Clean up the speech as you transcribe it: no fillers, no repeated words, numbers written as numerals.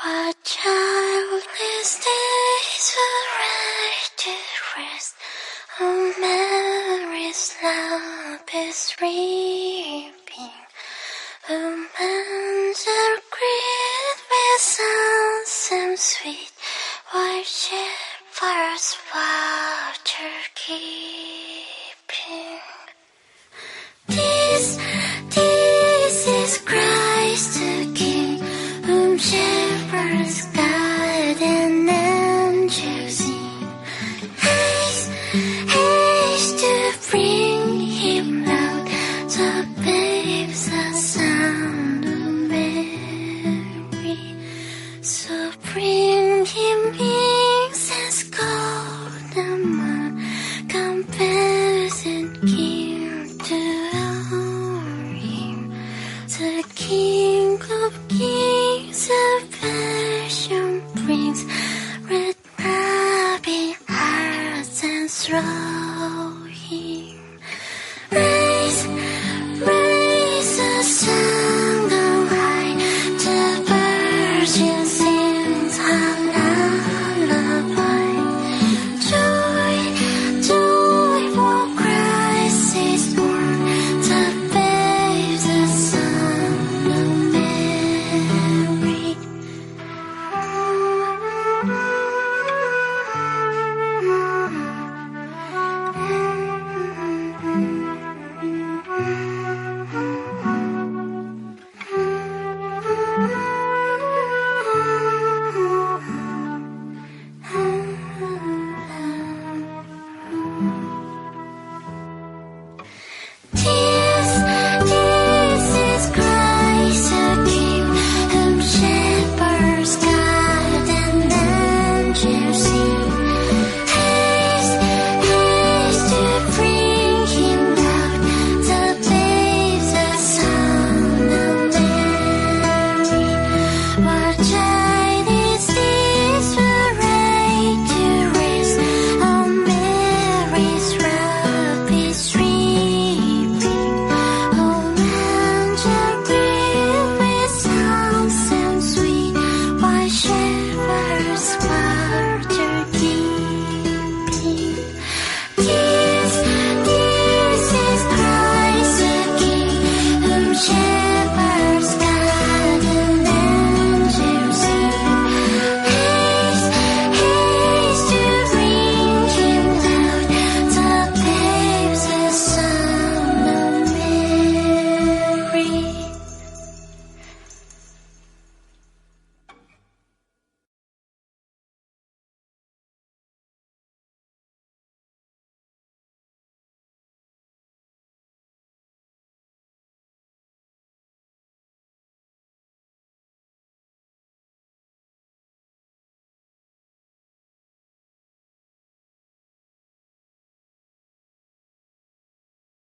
What childless days were right to rest. Oh, Mary's love is reaping. Oh, man's are great with sounds and sweet. While shepherds water keeping. This is Christ the King, whom shepherds guide and angels sing. Haste, haste to bring him loud, the babes the sound of Mary. So bring